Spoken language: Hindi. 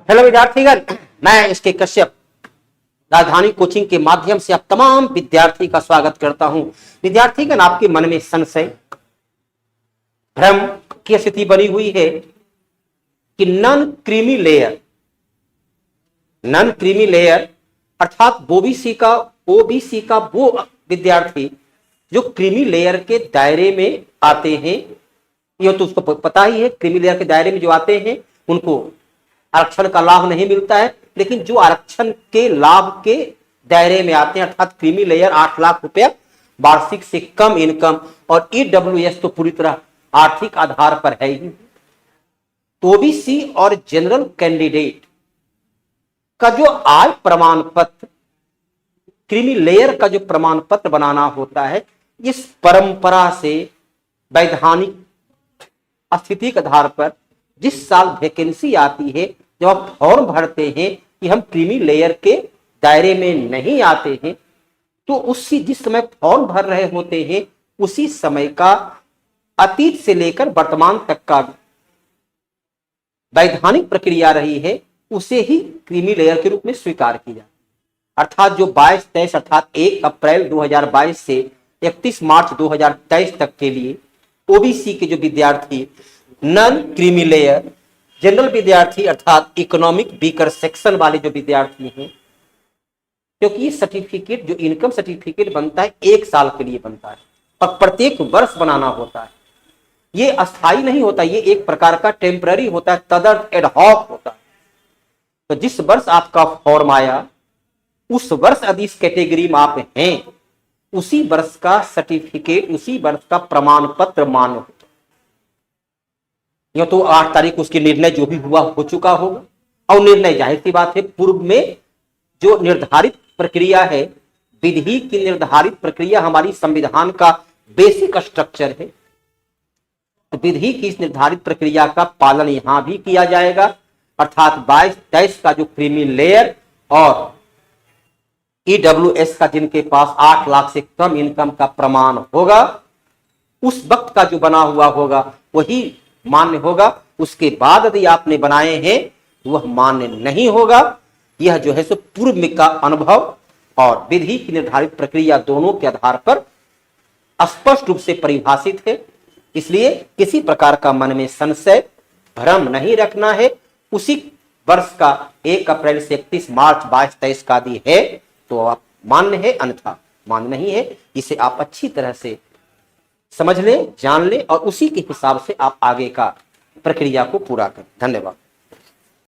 हेलो विद्यार्थीगण, मैं इसके कश्यप राजधानी कोचिंग के माध्यम से आप तमाम विद्यार्थी का स्वागत करता हूं। विद्यार्थीगण, आपके मन में संशय, भ्रम की स्थिति बनी हुई है कि नॉन क्रीमी लेयर अर्थात ओबीसी का वो विद्यार्थी जो क्रीमी लेयर के दायरे में आते हैं, ये तो उसको पता ही है। क्रीमी लेयर के दायरे में जो आते हैं उनको आरक्षण का लाभ नहीं मिलता है, लेकिन जो आरक्षण के लाभ के दायरे में आते हैं अर्थात क्रीमी लेयर 8 लाख रुपया वार्षिक से कम इनकम और ईडब्ल्यूएस तो पूरी तरह आर्थिक आधार पर है ही। तो ओबीसी और जनरल कैंडिडेट का जो आय प्रमाण पत्र, क्रीमी लेयर का जो प्रमाण पत्र बनाना होता है, इस परंपरा से वैधानिक स्थिति के आधार पर जिस साल वैकेंसी आती है, जब आप फॉर्म भरते हैं कि हम क्रीमी लेयर के दायरे में नहीं आते हैं, तो जिस समय फॉर्म भर रहे होते हैं उसी समय का अतीत से लेकर वर्तमान तक का वैधानिक प्रक्रिया रही है, उसे ही क्रीमी लेयर के रूप में स्वीकार किया। अर्थात जो 22-23 अर्थात 1 अप्रैल 2022 से 31 मार्च 2023 तक के लिए ओबीसी के जो विद्यार्थी नॉन क्रीमी लेयर जनरल विद्यार्थी अर्थात इकोनॉमिक वीकर सेक्शन वाले जो विद्यार्थी हैं, क्योंकि ये सर्टिफिकेट जो इनकम सर्टिफिकेट बनता है 1 साल के लिए बनता है और प्रत्येक वर्ष बनाना होता है। ये अस्थाई नहीं होता, ये एक प्रकार का टेम्पररी होता है, तदर्थ एडहॉक होता है। तो जिस वर्ष आपका फॉर्म आया उस वर्ष यदि इस कैटेगरी में आप हैं, उसी वर्ष का सर्टिफिकेट, उसी वर्ष का प्रमाण पत्र मान्य होता है। यह तो 8 तारीख उसके निर्णय जो भी हुआ हो चुका होगा, और निर्णय जाहिर सी बात है पूर्व में जो निर्धारित प्रक्रिया है, विधि की निर्धारित प्रक्रिया हमारी संविधान का बेसिक स्ट्रक्चर है। तो विधि की इस निर्धारित प्रक्रिया का पालन यहां भी किया जाएगा। अर्थात 22-23 का जो क्रीमी लेयर और ईडब्ल्यूएस का जिनके पास 8 लाख से कम इनकम का प्रमाण होगा, उस वक्त का जो बना हुआ होगा वही मान्य होगा। उसके बाद यदि आपने बनाए हैं वह मान्य नहीं होगा। यह जो है सो पूर्व का अनुभव और विधि की निर्धारित प्रक्रिया दोनों के आधार पर स्पष्ट रूप से परिभाषित है। इसलिए किसी प्रकार का मन में संशय, भ्रम नहीं रखना है। उसी वर्ष का 1 अप्रैल से 31 मार्च 22-23 का दी है तो आप मान्य है, अन्यथा मान्य नहीं है। इसे आप अच्छी तरह से समझ लें, जान लें और उसी के हिसाब से आप आगे का प्रक्रिया को पूरा करें। धन्यवाद।